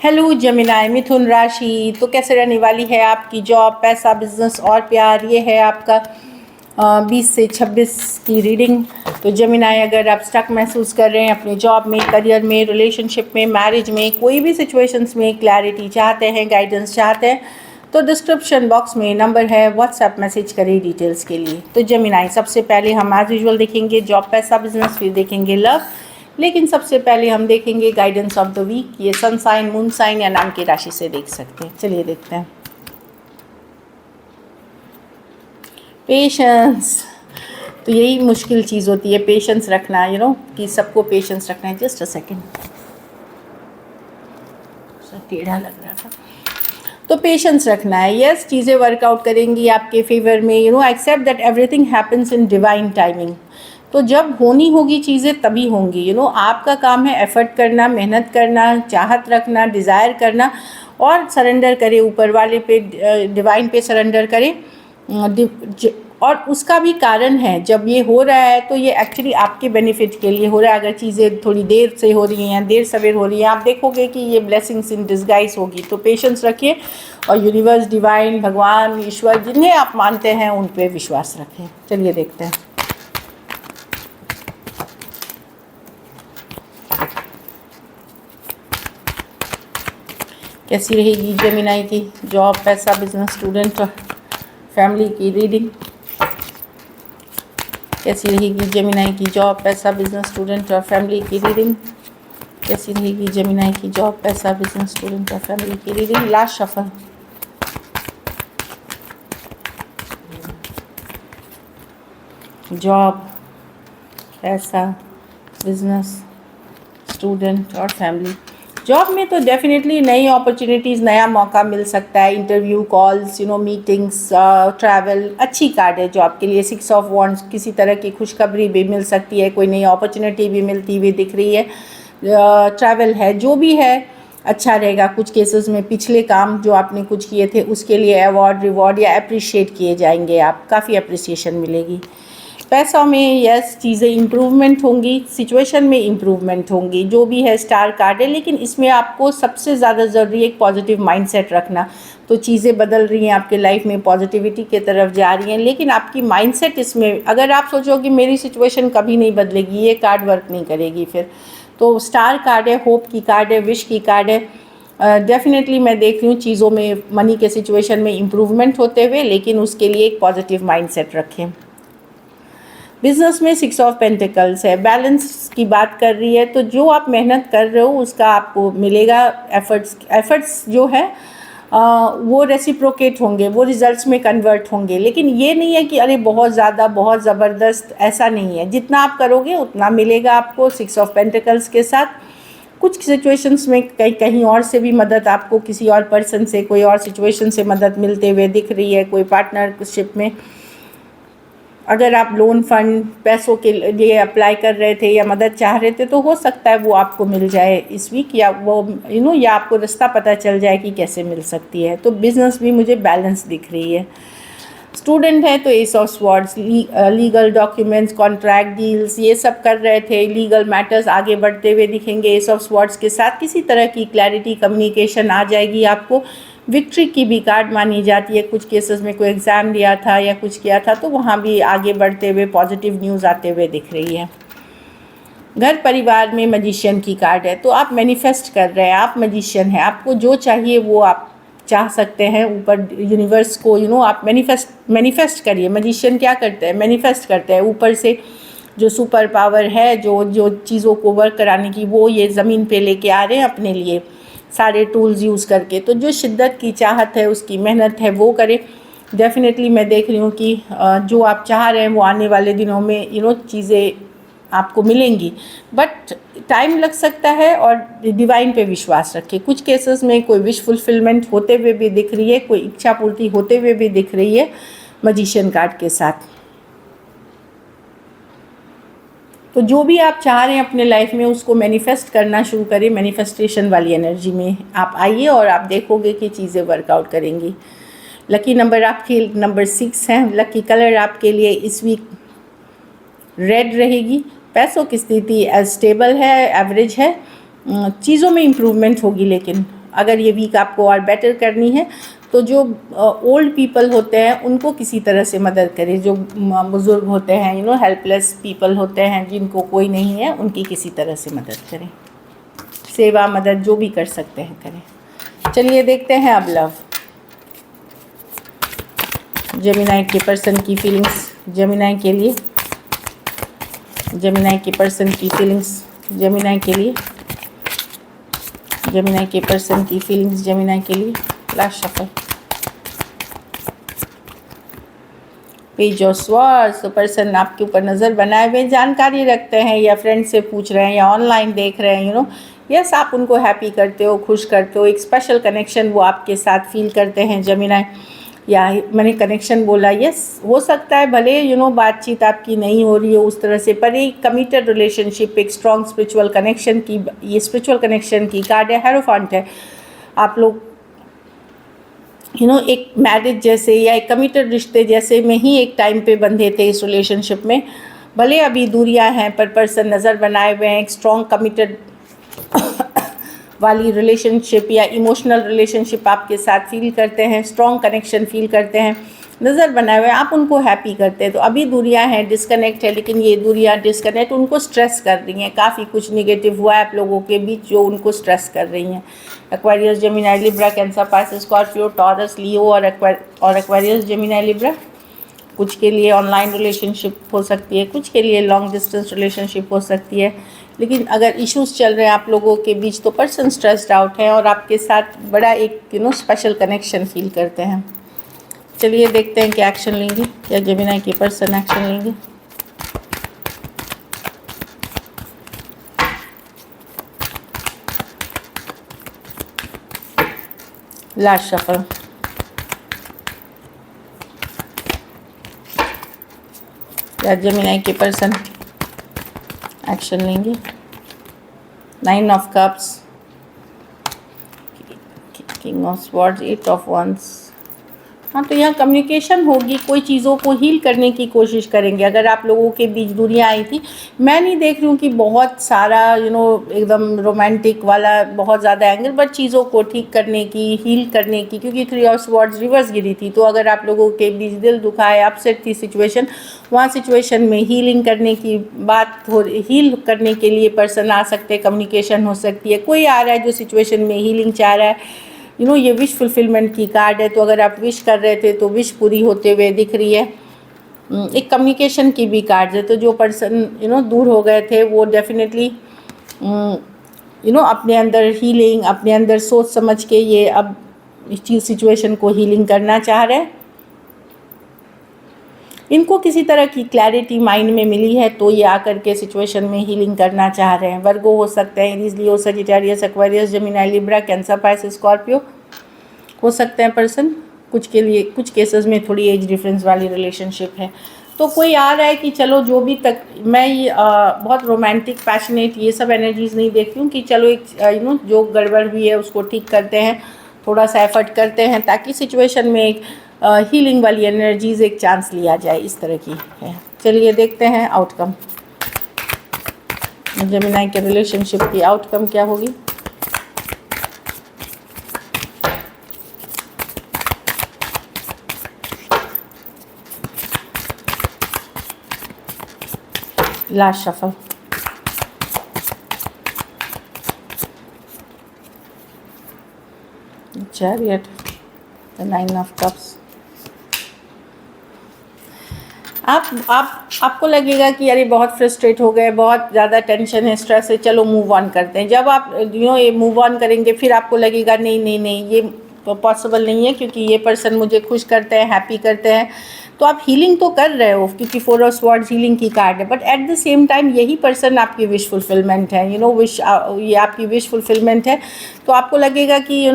Hello Gemini, मिथुन राशि। तो कैसे रहने वाली है आपकी जॉब, पैसा, बिजनेस और प्यार। ये है आपका 20 से 26 की रीडिंग। तो जेमिनाई, अगर आप स्टक महसूस कर रहे हैं अपने जॉब में, करियर में, रिलेशनशिप में, मैरिज में, कोई भी सिचुएशंस में क्लैरिटी चाहते हैं, गाइडेंस चाहते हैं, तो डिस्क्रिप्शन बॉक्स में नंबर है, व्हाट्सएप मैसेज करें डिटेल्स के लिए। तो जेमिनाई, सबसे पहले हम एज यूजुअल देखेंगे जॉब, पैसा, बिजनेस, फिर देखेंगे लव। लेकिन सबसे पहले हम देखेंगे गाइडेंस ऑफ द वीक। ये सन साइन, मून साइन या नाम की राशि से देख सकते हैं। चलिए देखते हैं। पेशेंस, तो यही मुश्किल चीज़ होती है, पेशेंस रखना, कि सबको पेशेंस रखना है। जस्ट अ सेकेंड, टेढ़ा लग रहा था। तो पेशेंस रखना है। यस, चीज़ें वर्कआउट करेंगी आपके फेवर में। Accept that everything happens in divine timing. तो जब होनी होगी चीज़ें तभी होंगी। आपका काम है एफर्ट करना, मेहनत करना, चाहत रखना, डिज़ायर करना और सरेंडर करें ऊपर वाले पे, डिवाइन पे सरेंडर करें। और उसका भी कारण है, जब ये हो रहा है तो ये एक्चुअली आपके बेनिफिट के लिए हो रहा है। अगर चीज़ें थोड़ी देर से हो रही हैं, देर सवेर हो रही हैं, आप देखोगे कि ये ब्लेसिंग्स इन डिस्गाइज होगी। तो पेशेंस रखिए और यूनिवर्स, डिवाइन, भगवान, ईश्वर, जिन्हें आप मानते हैं उन पे विश्वास रखें। चलिए देखते हैं। कैसी रहेगी जेमिनाई की जॉब, पैसा, बिजनेस, स्टूडेंट और फैमिली की रीडिंग। कैसी रहेगी जेमिनाई की जॉब, पैसा, बिजनेस, स्टूडेंट और फैमिली की रीडिंग। कैसी रहेगी जेमिनाई की जॉब, पैसा, बिजनेस, स्टूडेंट और फैमिली की रीडिंग। Last shuffle. जॉब, पैसा, बिजनेस, स्टूडेंट और फैमिली। जॉब में तो डेफिनेटली नई अपॉर्चुनिटीज़, नया मौका मिल सकता है। Interview, calls, meetings, travel. अच्छी कार्ड है जॉब के लिए। 6 ऑफ वॉन्ड्स, किसी तरह की खुशखबरी भी मिल सकती है, कोई नई अपॉर्चुनिटी भी मिलती हुई दिख रही है। ट्रैवल है, जो भी है अच्छा रहेगा। कुछ केसेस में पिछले काम जो आपने कुछ किए थे उसके लिए अवार्ड, रिवॉर्ड या अप्रिशिएट किए जाएंगे, आप काफ़ी अप्रिसिएशन मिलेगी। पैसों में यस, चीज़ें इम्प्रूवमेंट होंगी, सिचुएशन में इम्प्रूवमेंट होंगी, जो भी है स्टार कार्ड है। लेकिन इसमें आपको सबसे ज़्यादा ज़रूरी है एक पॉजिटिव माइंडसेट रखना। तो चीज़ें बदल रही हैं आपके लाइफ में, पॉजिटिविटी की तरफ जा रही हैं, लेकिन आपकी माइंडसेट इसमें, अगर आप सोचो कि मेरी सिचुएशन कभी नहीं बदलेगी, ये कार्ड वर्क नहीं करेगी फिर। तो स्टार कार्ड है, होप की कार्ड है, विश की कार्ड है। डेफिनेटली मैं देख रही हूँ चीज़ों में, मनी के सिचुएशन में इम्प्रूवमेंट होते हुए, लेकिन उसके लिए एक पॉजिटिव माइंडसेट रखें। बिजनेस में 6 ऑफ पेंटिकल्स है, बैलेंस की बात कर रही है। तो जो आप मेहनत कर रहे हो उसका आपको मिलेगा। एफर्ट्स जो है वो रेसिप्रोकेट होंगे, वो रिजल्ट्स में कन्वर्ट होंगे। लेकिन ये नहीं है कि अरे बहुत ज़्यादा, बहुत ज़बरदस्त, ऐसा नहीं है। जितना आप करोगे उतना मिलेगा आपको 6 ऑफ पेंटिकल्स के साथ। कुछ सिचुएशंस में कहीं और से भी मदद, आपको किसी और पर्सन से, कोई और सिचुएशन से मदद मिलते हुए दिख रही है, कोई पार्टनरशिप में। अगर आप लोन फंड, पैसों के लिए अप्लाई कर रहे थे या मदद चाह रहे थे, तो हो सकता है वो आपको मिल जाए इस वीक, या वो या आपको रास्ता पता चल जाए कि कैसे मिल सकती है। तो बिज़नेस भी मुझे बैलेंस दिख रही है। स्टूडेंट है तो S of swords, legal documents, contract, deals, ये सब कर रहे थे, लीगल मैटर्स आगे बढ़ते हुए दिखेंगे। एस ऑफ स्वॉर्ड्स के साथ किसी तरह की क्लैरिटी, कम्युनिकेशन आ जाएगी आपको। विक्ट्री की भी कार्ड मानी जाती है। कुछ केसेस में कोई एग्ज़ाम दिया था या कुछ किया था तो वहाँ भी आगे बढ़ते हुए पॉजिटिव न्यूज़ आते हुए दिख रही है। घर परिवार में मजिशियन की कार्ड है। तो आप मैनिफेस्ट कर रहे हैं, आप मजिशियन हैं, आपको जो चाहिए वो आप चाह सकते हैं ऊपर यूनिवर्स को। आप मैनिफेस्ट करिए। मजिशियन क्या करते हैं, मैनिफेस्ट करते हैं ऊपर से। जो सुपर पावर है, जो चीज़ों को वर्क कराने की, वो ये ज़मीन पे लेके आ रहे हैं अपने लिए, सारे टूल्स यूज़ करके। तो जो शिद्दत की चाहत है, उसकी मेहनत है, वो करें। डेफिनेटली मैं देख रही हूँ कि जो आप चाह रहे हैं वो आने वाले दिनों में चीज़ें आपको मिलेंगी, बट टाइम लग सकता है। और डिवाइन पे विश्वास रखें। कुछ केसेस में कोई विश फुलफिलमेंट होते हुए भी दिख रही है, कोई इच्छा पूर्ति होते हुए भी दिख रही है मजिशियन कार्ड के साथ। तो जो भी आप चाह रहे हैं अपने लाइफ में उसको मैनिफेस्ट करना शुरू करें। मैनिफेस्टेशन वाली एनर्जी में आप आइए और आप देखोगे कि चीज़ें वर्कआउट करेंगी। लकी नंबर आपके नंबर 6 है। लकी कलर आपके लिए इस वीक रेड रहेगी। पैसों की स्थिति स्टेबल है, एवरेज है। चीज़ों में इम्प्रूवमेंट होगी, लेकिन अगर ये वीक आपको और बेटर करनी है तो जो ओल्ड पीपल होते हैं उनको किसी तरह से मदद करें, जो बुज़ुर्ग होते हैं हेल्पलेस पीपल होते हैं जिनको कोई नहीं है, उनकी किसी तरह से मदद करें, सेवा मदद जो भी कर सकते हैं करें। चलिए देखते हैं अब लव। जेमिनी के पर्सन की फीलिंग्स जेमिनी के लिए, जेमिनी के पर्सन की फीलिंग्स जेमिनी के लिए, जेमिनी के पर्सन की फीलिंग्स जेमिनी के लिए। Last shuffle. Page of swords. तो पर्सन आपके ऊपर नज़र बनाए हुए जानकारी रखते हैं, या फ्रेंड से पूछ रहे हैं, या ऑनलाइन देख रहे हैं, यस आप उनको हैप्पी करते हो, खुश करते हो, एक स्पेशल कनेक्शन वो आपके साथ फील करते हैं जेमिनी। या मैंने कनेक्शन बोला, यस हो सकता है भले बातचीत आपकी नहीं हो रही हो उस तरह से, पर एक कमिटेड रिलेशनशिप, एक स्ट्रॉन्ग स्पिरिचुअल कनेक्शन की, ये स्पिरिचुअल कनेक्शन की कार्ड है, हेरोफेंट है। आप लोग एक मैरिज जैसे या एक कमिटेड रिश्ते जैसे में ही एक टाइम पे बंधे थे इस रिलेशनशिप में। भले अभी दूरियां हैं पर पर्सन नज़र बनाए हुए हैं, एक स्ट्रॉन्ग कमिटेड वाली रिलेशनशिप या इमोशनल रिलेशनशिप आपके साथ फील करते हैं, स्ट्रॉन्ग कनेक्शन फील करते हैं, नज़र बनाए हुए हैं, आप उनको हैप्पी करते हैं। तो अभी दूरियां हैं, डिस्कनेक्ट है, लेकिन ये दूरियां डिस्कनेक्ट उनको स्ट्रेस कर रही हैं, काफ़ी कुछ निगेटिव हुआ है आप लोगों के बीच जो उनको स्ट्रेस कर रही हैं। Aquarius, Gemini, Libra, Cancer, Pisces, Scorpio, Taurus, Leo और एक्वेरियस, जेमिनी, लिब्रा। कुछ के लिए ऑनलाइन रिलेशनशिप हो सकती है, कुछ के लिए लॉन्ग डिस्टेंस रिलेशनशिप हो सकती है, लेकिन अगर इश्यूज चल रहे हैं आप लोगों के बीच तो पर्सन स्ट्रेस्ड आउट है और आपके साथ बड़ा एक स्पेशल कनेक्शन फील करते हैं। चलिए देखते हैं क्या एक्शन लेंगे, क्या जेमिनी के पर्सन एक्शन लेंगे। Last shuffle. या जेमिनी के पर्सन एक्शन लेंगे। 9 of cups, king of swords, 8 of wands. हाँ, तो यहाँ कम्युनिकेशन होगी, कोई चीज़ों को हील करने की कोशिश करेंगे। अगर आप लोगों के बीच दूरियां आई थी, मैं नहीं देख रही हूँ कि बहुत सारा एकदम रोमांटिक वाला बहुत ज़्यादा एंगल, बट चीज़ों को ठीक करने की, हील करने की, क्योंकि 3 ऑफ स्वॉर्ड्स रिवर्स गिरी थी। तो अगर आप लोगों के बीच दिल दुखा है, अपसेट थी सिचुएशन, वहाँ सिचुएशन में हीलिंग करने की बात हो, हील करने के लिए पर्सन आ सकते हैं, कम्युनिकेशन हो सकती है। कोई आ रहा है जो सिचुएशन में हीलिंग चाह रहा है। ये विश फुलफिलमेंट की कार्ड है, तो अगर आप विश कर रहे थे तो विश पूरी होते हुए दिख रही है। एक कम्युनिकेशन की भी कार्ड है, तो जो पर्सन दूर हो गए थे वो डेफिनेटली अपने अंदर हीलिंग, अपने अंदर सोच समझ के ये अब इस चीज़ सिचुएशन को हीलिंग करना चाह रहे हैं। इनको किसी तरह की क्लैरिटी माइंड में मिली है तो ये आकर के सिचुएशन में हीलिंग करना चाह रहे हैं। वर्गो हो सकते हैं, Aries, Leo, Sagittarius, Aquarius, Gemini, Libra, Cancer, Pisces, Scorpio हो सकते हैं पर्सन। कुछ के लिए, कुछ केसेस में थोड़ी एज डिफरेंस वाली रिलेशनशिप है। तो कोई आ रहा है कि चलो जो भी तक मैं ये बहुत रोमांटिक, पैशनेट ये सब एनर्जीज नहीं देखती हूँ कि चलो एक जो गड़बड़ हुई है उसको ठीक करते हैं, थोड़ा सा एफर्ट करते हैं ताकि सिचुएशन में एक हीलिंग वाली एनर्जीज एक चांस लिया जाए, इस तरह की है। चलिए देखते हैं आउटकम, जेमिनी के रिलेशनशिप की आउटकम क्या होगी। Last shuffle. Chariot, the 9 of cups. आपको लगेगा कि अरे बहुत फ्रस्ट्रेट हो गए, बहुत ज़्यादा टेंशन है, स्ट्रेस है, चलो मूव ऑन करते हैं। जब आप ये मूव ऑन करेंगे फिर आपको लगेगा नहीं नहीं नहीं ये पॉसिबल नहीं है, क्योंकि ये पर्सन मुझे खुश करते हैं, हैप्पी करते हैं। तो आप हीलिंग तो कर रहे हो, क्योंकि 4 ऑफ स्वॉर्ड्स हीलिंग की कार्ड है, but at the same time यही पर्सन आपकी विश फुलफिलमेंट है। ये आपकी विश फुलफिलमेंट है। तो आपको लगेगा कि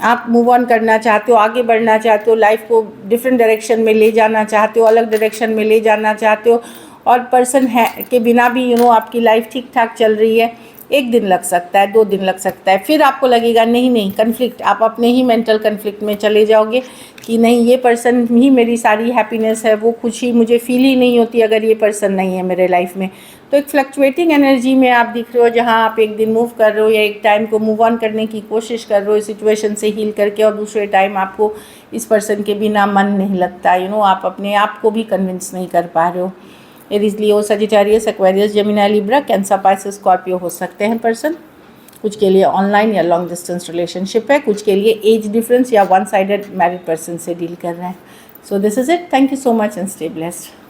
आप मूव ऑन करना चाहते हो, आगे बढ़ना चाहते हो, लाइफ को डिफरेंट डायरेक्शन में ले जाना चाहते हो, अलग डायरेक्शन में ले जाना चाहते हो, और पर्सन है के बिना भी आपकी लाइफ ठीक ठाक चल रही है। 1 दिन लग सकता है, 2 दिन लग सकता है, फिर आपको लगेगा नहीं कन्फ्लिक्ट, आप अपने ही मेंटल कन्फ्लिक्ट में चले जाओगे कि नहीं ये पर्सन ही मेरी सारी हैप्पीनेस है, वो खुशी मुझे फील ही नहीं होती अगर ये पर्सन नहीं है मेरे लाइफ में। तो एक फ्लक्चुएटिंग एनर्जी में आप दिख रहे हो, जहाँ आप एक दिन मूव कर रहे हो या एक टाइम को मूव ऑन करने की कोशिश कर रहे हो सिचुएशन से हील करके, और दूसरे टाइम आपको इस पर्सन के बिना मन नहीं लगता, आप अपने आप को भी कन्विंस नहीं कर पा रहे हो। Aries, Leo, Sagittarius, Aquarius, Gemini, Libra, Cancer, Pisces, Scorpio हो सकते हैं पर्सन। कुछ के लिए ऑनलाइन या लॉन्ग डिस्टेंस रिलेशनशिप है, कुछ के लिए एज डिफरेंस या वन साइडेड मैरिड पर्सन से डील कर रहे हैं। So this is it, thank you so much and stay blessed.